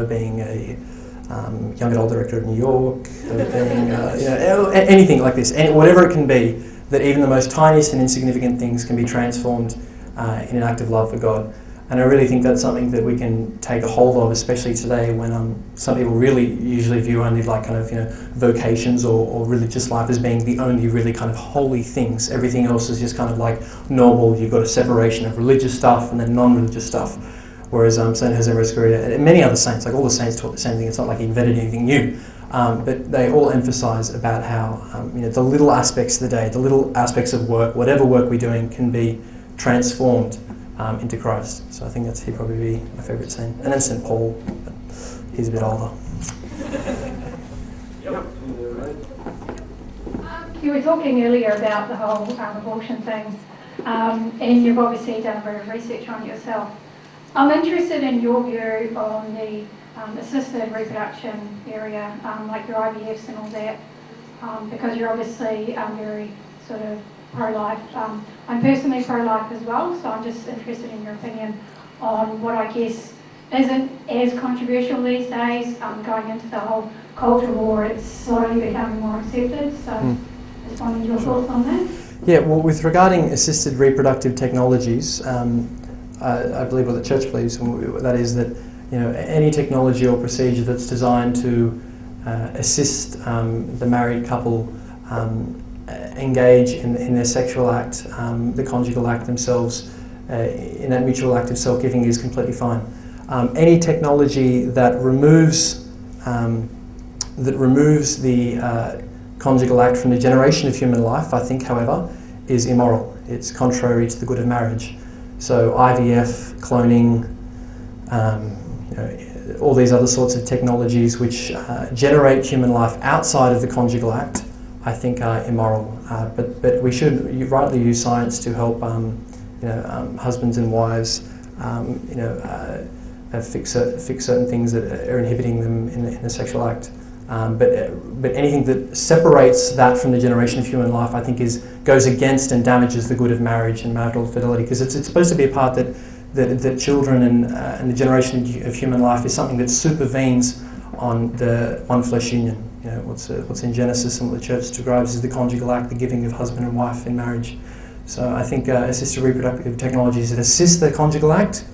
being a young adult director of New York, being anything like this, whatever it can be, that even the most tiniest and insignificant things can be transformed in an act of love for God. And I really think that's something that we can take a hold of, especially today when some people really usually view only like kind of vocations or religious life as being the only really kind of holy things. Everything else is just kind of like normal. You've got a separation of religious stuff and then non-religious stuff. Whereas St. Jose Maria and many other saints, like all the saints taught the same thing. It's not like he invented anything new, but they all emphasise about how the little aspects of the day, the little aspects of work, whatever work we're doing, can be transformed into Christ. So I think he'd probably be my favourite saint. And then St. Paul, but he's a bit older. You were talking earlier about the whole abortion thing, and you've obviously done a bit of research on it yourself. I'm interested in your view on the assisted reproduction area, like your IVFs and all that, because you're obviously very sort of pro-life. I'm personally pro-life as well, so I'm just interested in your opinion on what I guess isn't as controversial these days, going into the whole culture war. It's slowly becoming more accepted, so just wanted your thoughts on that. Yeah, well, with regarding assisted reproductive technologies, I believe what the church believes, and that is that any technology or procedure that's designed to assist the married couple engage in their sexual act, the conjugal act themselves, in that mutual act of self-giving is completely fine. Any technology that removes the conjugal act from the generation of human life, I think, however, is immoral. It's contrary to the good of marriage. So IVF, cloning, all these other sorts of technologies which generate human life outside of the conjugal act, I think are immoral. But we should rightly use science to help husbands and wives fix certain things that are inhibiting them in the sexual act. But anything that separates that from the generation of human life, I think, goes against and damages the good of marriage and marital fidelity, because it's supposed to be a part that children and the generation of human life is something that supervenes on the one flesh union. What's in Genesis and what the church describes as the conjugal act, the giving of husband and wife in marriage. So I think assisted reproductive technologies that assist the conjugal act,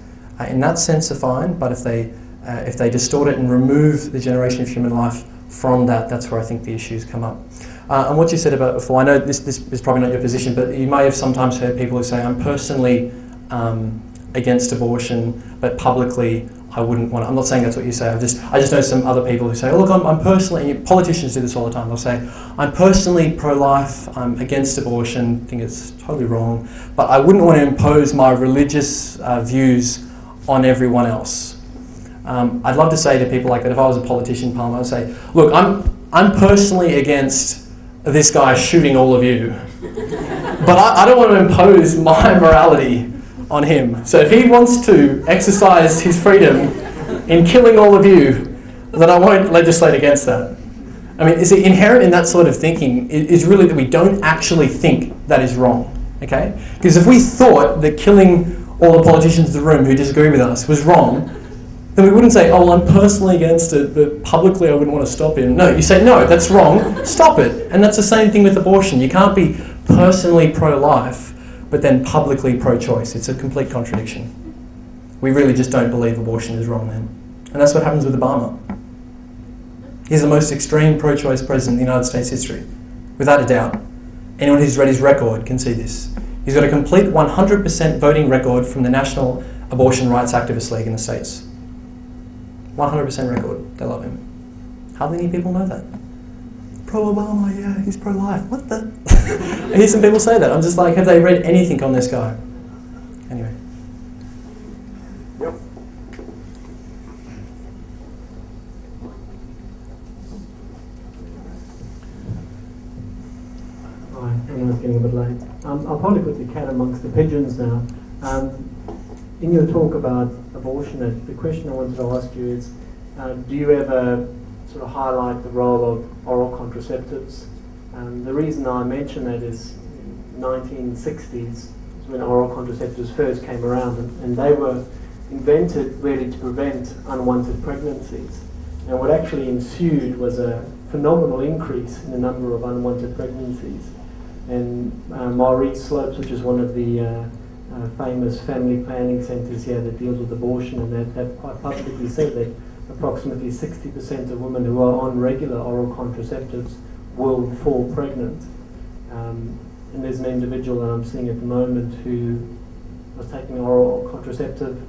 in that sense, are fine. But if they distort it and remove the generation of human life from that, that's where I think the issues come up. And what you said about before, I know this is probably not your position, but you may have sometimes heard people who say, I'm personally against abortion, but publicly I wouldn't want to. I'm not saying that's what you say. I just know some other people who say, oh, look, I'm personally, and politicians do this all the time, they'll say, I'm personally pro-life, I'm against abortion, I think it's totally wrong, but I wouldn't want to impose my religious views on everyone else. I'd love to say to people like that, if I was a politician, Palmer, I'd say, look, I'm personally against this guy shooting all of you, but I don't want to impose my morality on him. So if he wants to exercise his freedom in killing all of you, then I won't legislate against that. I mean, is it inherent in that sort of thinking is really that we don't actually think that is wrong, okay? Because if we thought that killing all the politicians in the room who disagree with us was wrong, then we wouldn't say, oh, well, I'm personally against it, but publicly I wouldn't want to stop him. No, you say, no, that's wrong, stop it. And that's the same thing with abortion. You can't be personally pro-life, but then publicly pro-choice. It's a complete contradiction. We really just don't believe abortion is wrong then. And that's what happens with Obama. He's the most extreme pro-choice president in the United States history, without a doubt. Anyone who's read his record can see this. He's got a complete 100% voting record from the National Abortion Rights Activist League in the States. 100% record. They love him. Hardly any people know that. Pro-Obama, yeah, he's pro-life. What the? I hear some people say that. I'm just like, have they read anything on this guy? Anyway. Yep. Hi, I know it's getting a bit late. I'll probably put the cat amongst the pigeons now. In your talk about abortion, the question I wanted to ask you is, do you ever sort of highlight the role of oral contraceptives? The reason I mention that is 1960s when oral contraceptives first came around, and they were invented really to prevent unwanted pregnancies. And what actually ensued was a phenomenal increase in the number of unwanted pregnancies. And Maurice Slopes, which is one of the famous family planning centres here that deals with abortion, and they've quite publicly said that approximately 60% of women who are on regular oral contraceptives will fall pregnant. And there's an individual that I'm seeing at the moment who was taking oral contraceptive,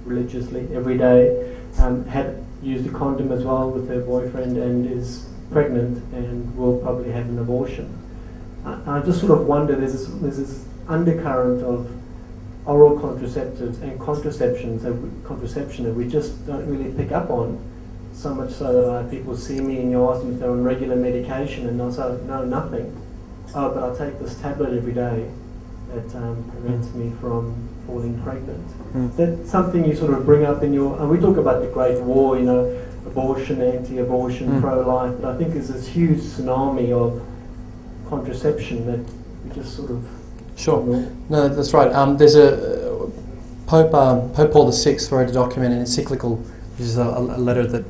religiously every day, had used a condom as well with her boyfriend and is pregnant and will probably have an abortion. I just sort of wonder, there's this undercurrent of oral contraceptives and contraception that we just don't really pick up on, so much so that people see me and you ask them if they're on regular medication and they'll say, no, nothing. Oh, but I take this tablet every day that prevents me from falling pregnant. Is that something you sort of bring up in your, and we talk about the Great War, abortion, anti-abortion, pro-life, but I think there's this huge tsunami of contraception that we just sort of... Sure. No, that's right. There's a Pope Paul VI wrote a document, an encyclical, which is a letter that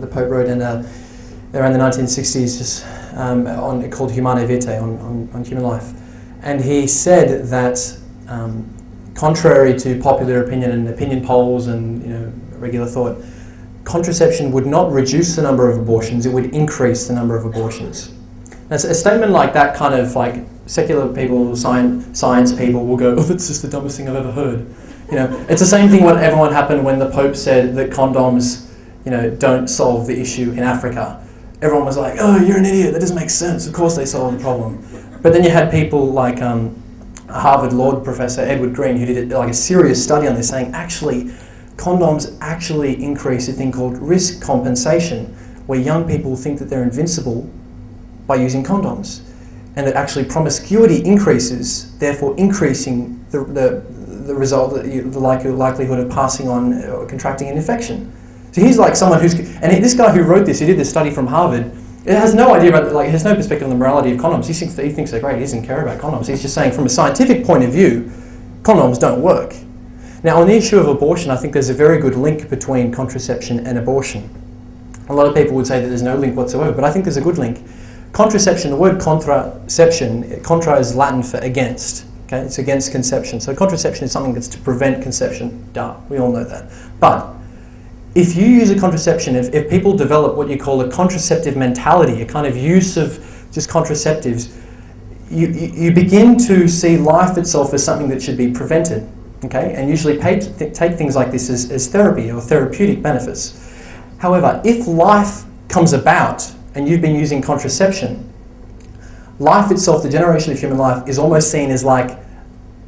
the Pope wrote in around the 1960s, just called Humane Vitae, on human life. And he said that contrary to popular opinion and opinion polls and regular thought, contraception would not reduce the number of abortions; it would increase the number of abortions. Now, a statement like that, kind of like secular people, science people will go, "Oh, that's just the dumbest thing I've ever heard." It's the same thing what everyone happened when the Pope said that condoms, don't solve the issue in Africa. Everyone was like, "Oh, you're an idiot. That doesn't make sense. Of course they solve the problem." But then you had people like a Harvard Law professor, Edward Green, who did a serious study on this, saying actually condoms actually increase a thing called risk compensation, where young people think that they're invincible by using condoms, and that actually promiscuity increases, therefore increasing the result, the likelihood of passing on or contracting an infection. So he's like someone this guy who wrote this, he did this study from Harvard, it has no idea about, has no perspective on the morality of condoms. He thinks they're great. He doesn't care about condoms. He's just saying from a scientific point of view, condoms don't work. Now, on the issue of abortion, I think there's a very good link between contraception and abortion. A lot of people would say that there's no link whatsoever, but I think there's a good link. Contraception, the word contraception, contra is Latin for against. Okay, it's against conception. So contraception is something that's to prevent conception. Duh, we all know that. But if you use a contraception, if people develop what you call a contraceptive mentality, a kind of use of just contraceptives, you begin to see life itself as something that should be prevented, okay? And usually take things like this as therapy or therapeutic benefits. However, if life comes about and you've been using contraception, life itself, the generation of human life, is almost seen as like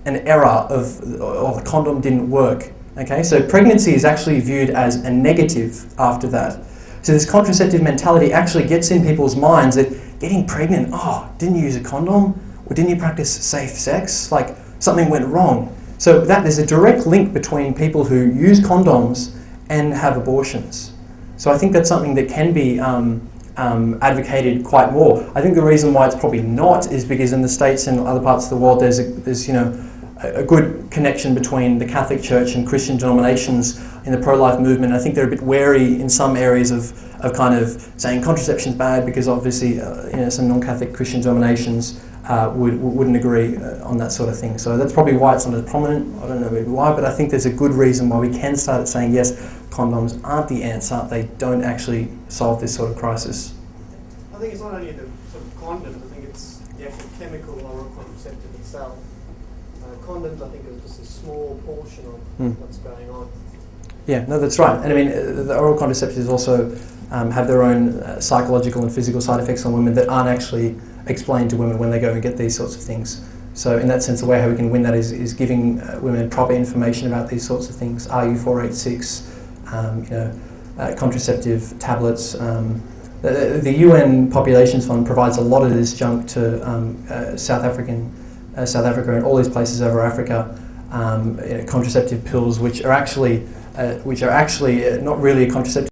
an error of, the condom didn't work. Okay, so pregnancy is actually viewed as a negative after that. So this contraceptive mentality actually gets in people's minds that getting pregnant, didn't you use a condom? Or didn't you practice safe sex? Like something went wrong. So there's a direct link between people who use condoms and have abortions. So I think that's something that can be advocated quite more. I think the reason why it's probably not is because in the States and other parts of the world there's a good connection between the Catholic Church and Christian denominations in the pro-life movement. I think they're a bit wary in some areas of kind of saying contraception's bad because obviously some non-Catholic Christian denominations wouldn't agree on that sort of thing. So that's probably why it's not as prominent. I don't know maybe why, but I think there's a good reason why we can start saying yes, condoms aren't the answer. They don't actually solve this sort of crisis. I think it's not only the sort of condoms, I think it's the actual chemical oral contraceptive itself. Condoms, I think, are just a small portion of what's going on. Yeah, no, that's right. And I mean, the oral contraceptives also have their own psychological and physical side effects on women that aren't actually explained to women when they go and get these sorts of things. So in that sense, the way how we can win that is giving women proper information about these sorts of things. RU486, contraceptive tablets. The UN Populations Fund provides a lot of this junk to South Africa and all these places over Africa, contraceptive pills, which are actually not really a contraceptive